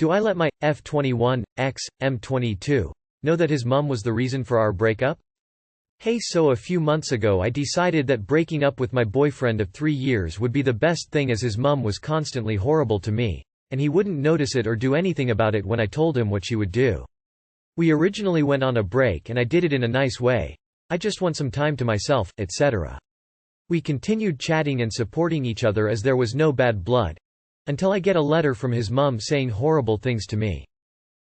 Do I let my f21 ex m22 know that his mum was the reason for our breakup? Hey, so a few months ago I decided that breaking up with my boyfriend of 3 years would be the best thing, as his mum was constantly horrible to me, and he wouldn't notice it or do anything about it when I told him what she would do. We originally went on a break and I did it in a nice way. I just want some time to myself, etc. We continued chatting and supporting each other as there was no bad blood, until I get a letter from his mum saying horrible things to me.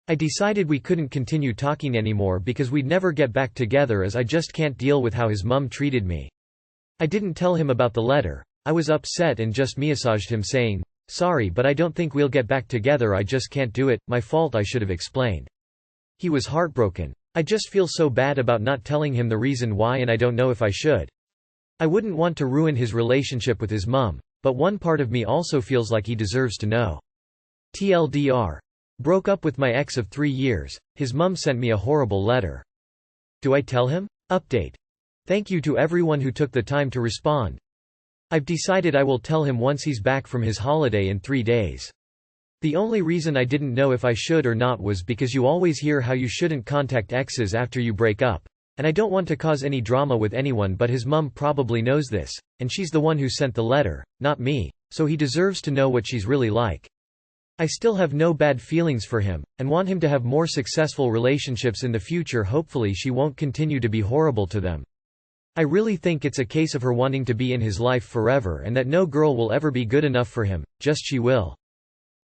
I decided we couldn't continue talking anymore because we'd never get back together, as I just can't deal with how his mum treated me. I didn't tell him about the letter. I was upset and just messaged him saying, "Sorry, but I don't think we'll get back together, I just can't do it, my fault, I should have explained." He was heartbroken. I just feel so bad about not telling him the reason why, and I don't know if I should. I wouldn't want to ruin his relationship with his mum, but one part of me also feels like he deserves to know. TLDR. Broke up with my ex of 3 years, his mum sent me a horrible letter. Do I tell him? Update. Thank you to everyone who took the time to respond. I've decided I will tell him once he's back from his holiday in 3 days. The only reason I didn't know if I should or not was because you always hear how you shouldn't contact exes after you break up, and I don't want to cause any drama with anyone, but his mum probably knows this, and she's the one who sent the letter, not me, so he deserves to know what she's really like. I still have no bad feelings for him, and want him to have more successful relationships in the future. Hopefully she won't continue to be horrible to them. I really think it's a case of her wanting to be in his life forever, and that no girl will ever be good enough for him, just she will.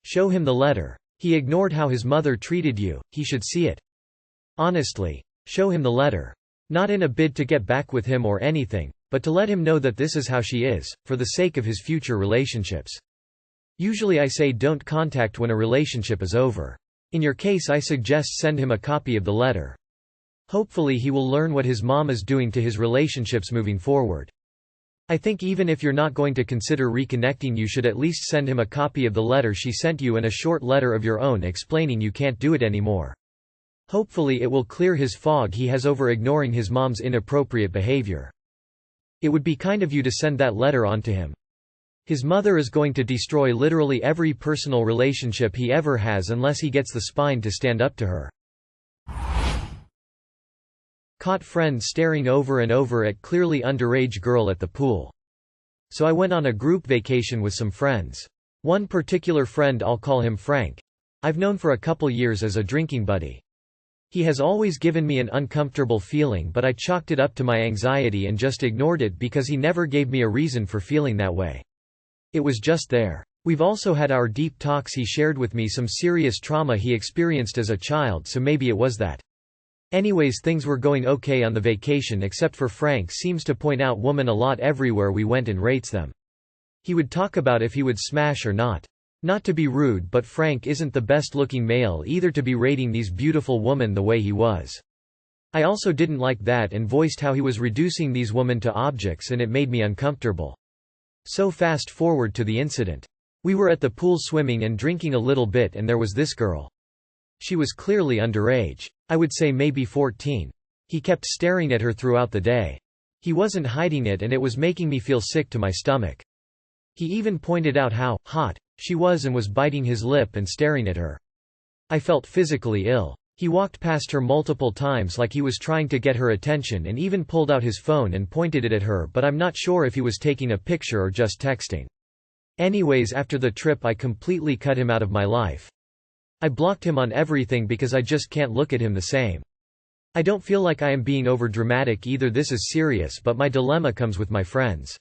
Show him the letter. He ignored how his mother treated you, he should see it. Honestly. Show him the letter. Not in a bid to get back with him or anything, but to let him know that this is how she is, for the sake of his future relationships. Usually I say don't contact when a relationship is over. In your case I suggest send him a copy of the letter. Hopefully he will learn what his mom is doing to his relationships moving forward. I think even if you're not going to consider reconnecting, you should at least send him a copy of the letter she sent you and a short letter of your own explaining you can't do it anymore. Hopefully it will clear his fog he has over ignoring his mom's inappropriate behavior. It would be kind of you to send that letter on to him. His mother is going to destroy literally every personal relationship he ever has unless he gets the spine to stand up to her. Caught friend staring over and over at clearly underage girl at the pool. So I went on a group vacation with some friends. One particular friend, I'll call him Frank, I've known for a couple years as a drinking buddy. He has always given me an uncomfortable feeling, but I chalked it up to my anxiety and just ignored it because he never gave me a reason for feeling that way. It was just there. We've also had our deep talks. He shared with me some serious trauma he experienced as a child, so maybe it was that. Anyways, things were going okay on the vacation, except for Frank seems to point out women a lot everywhere we went and rates them. He would talk about if he would smash or not. Not to be rude, but Frank isn't the best looking male either to be rating these beautiful women the way he was. I also didn't like that and voiced how he was reducing these women to objects, and it made me uncomfortable. So fast forward to the incident. We were at the pool swimming and drinking a little bit, and there was this girl. She was clearly underage. I would say maybe 14. He kept staring at her throughout the day. He wasn't hiding it, and it was making me feel sick to my stomach. He even pointed out how hot she was and was biting his lip and staring at her. I felt physically ill. He walked past her multiple times like he was trying to get her attention, and even pulled out his phone and pointed it at her, but I'm not sure if he was taking a picture or just texting. Anyways, after the trip I completely cut him out of my life. I blocked him on everything because I just can't look at him the same. I don't feel like I am being overdramatic either. This is serious, but my dilemma comes with my friends.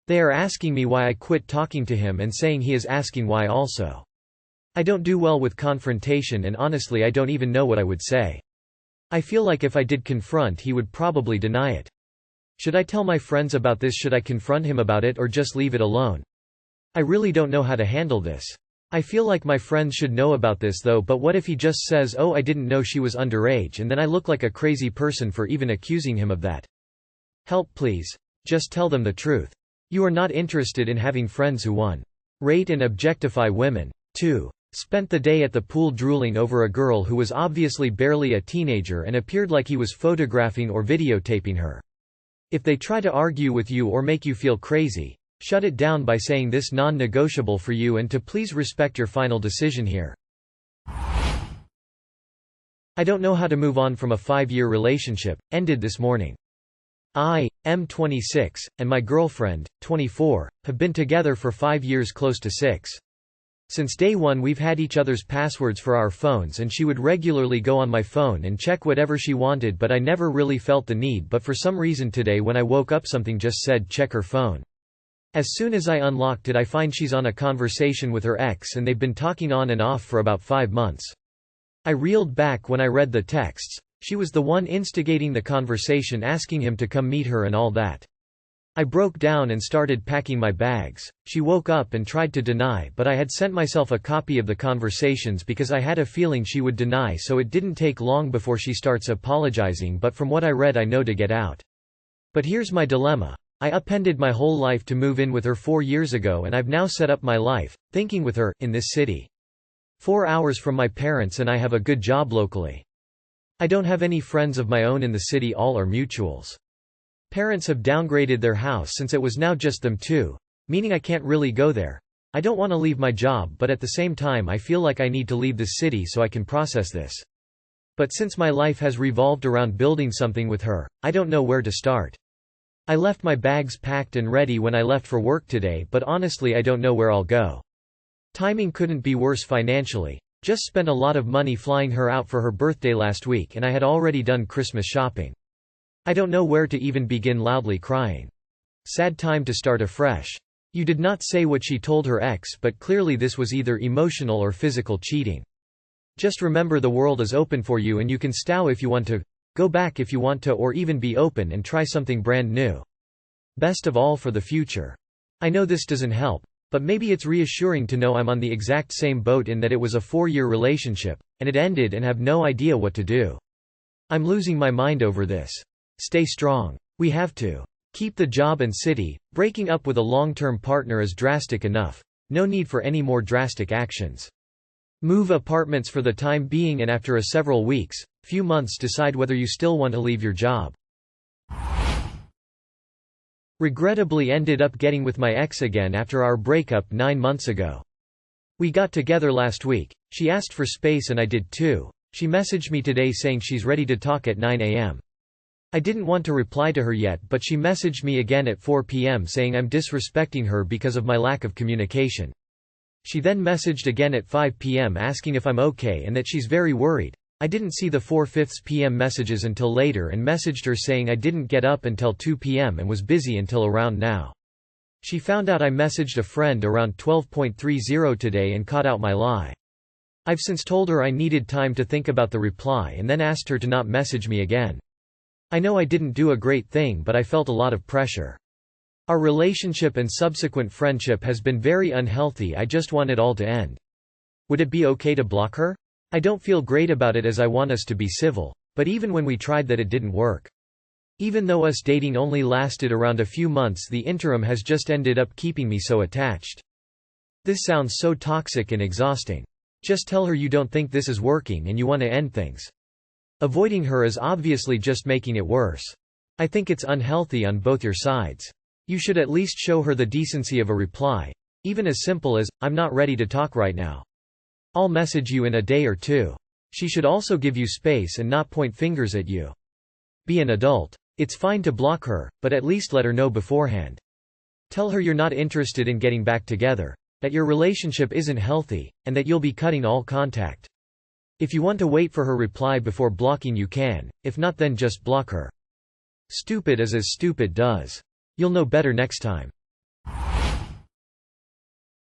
They are asking me why I quit talking to him and saying he is asking why also. I don't do well with confrontation, and honestly I don't even know what I would say. I feel like if I did confront, he would probably deny it. Should I tell my friends about this? Should I confront him about it or just leave it alone? I really don't know how to handle this. I feel like my friends should know about this though, but what if he just says, "Oh, I didn't know she was underage," and then I look like a crazy person for even accusing him of that? Help please. Just tell them the truth. You are not interested in having friends who 1. Rate and objectify women. 2. Spent the day at the pool drooling over a girl who was obviously barely a teenager and appeared like he was photographing or videotaping her. If they try to argue with you or make you feel crazy, shut it down by saying this non-negotiable for you and to please respect your final decision here. I don't know how to move on from a 5-year relationship, ended this morning. I, m26, and my girlfriend, 24, have been together for 5 years, close to 6. Since day one we've had each other's passwords for our phones, and she would regularly go on my phone and check whatever she wanted, but I never really felt the need, but for some reason today when I woke up something just said check her phone. As soon as I unlocked it I find she's on a conversation with her ex and they've been talking on and off for about 5 months. I reeled back when I read the texts. She was the one instigating the conversation, asking him to come meet her and all that. I broke down and started packing my bags. She woke up and tried to deny, but I had sent myself a copy of the conversations because I had a feeling she would deny, so it didn't take long before she starts apologizing, but from what I read I know to get out. But here's my dilemma. I upended my whole life to move in with her 4 years ago, and I've now set up my life, thinking with her, in this city. 4 hours from my parents, and I have a good job locally. I don't have any friends of my own in the city, all are mutuals. Parents have downgraded their house since it was now just them two, meaning I can't really go there. I don't want to leave my job, but at the same time I feel like I need to leave this city so I can process this. But since my life has revolved around building something with her, I don't know where to start. I left my bags packed and ready when I left for work today, but honestly I don't know where I'll go. Timing couldn't be worse financially. Just spent a lot of money flying her out for her birthday last week, and I had already done Christmas shopping. I don't know where to even begin, loudly crying. Sad time to start afresh. You did not say what she told her ex, but clearly this was either emotional or physical cheating. Just remember the world is open for you and you can stow if you want to, go back if you want to, or even be open and try something brand new. Best of all for the future. I know this doesn't help, but maybe it's reassuring to know I'm on the exact same boat, in that it was a 4-year relationship, and it ended and have no idea what to do. I'm losing my mind over this. Stay strong. We have to. Keep the job and city. Breaking up with a long-term partner is drastic enough. No need for any more drastic actions. Move apartments for the time being, and after several weeks, few months, decide whether you still want to leave your job. Regrettably ended up getting with my ex again after our breakup 9 months ago. We got together last week. She asked for space and I did too. She messaged me today saying she's ready to talk at 9 a.m. I didn't want to reply to her yet, but she messaged me again at 4 p.m. saying I'm disrespecting her because of my lack of communication. She then messaged again at 5 p.m. asking if I'm okay and that she's very worried. I didn't see the 4:05 p.m. messages until later and messaged her saying I didn't get up until 2 p.m. and was busy until around now. She found out I messaged a friend around 12:30 today and caught out my lie. I've since told her I needed time to think about the reply and then asked her to not message me again. I know I didn't do a great thing, but I felt a lot of pressure. Our relationship and subsequent friendship has been very unhealthy. I just want it all to end. Would it be okay to block her? I don't feel great about it as I want us to be civil, but even when we tried that, it didn't work. Even though us dating only lasted around a few months, the interim has just ended up keeping me so attached. This sounds so toxic and exhausting. Just tell her you don't think this is working and you want to end things. Avoiding her is obviously just making it worse. I think it's unhealthy on both your sides. You should at least show her the decency of a reply, even as simple as, "I'm not ready to talk right now. I'll message you in a day or two." She should also give you space and not point fingers at you. Be an adult. It's fine to block her, but at least let her know beforehand. Tell her you're not interested in getting back together, that your relationship isn't healthy, and that you'll be cutting all contact. If you want to wait for her reply before blocking, you can. If not, then just block her. Stupid is as stupid does. You'll know better next time.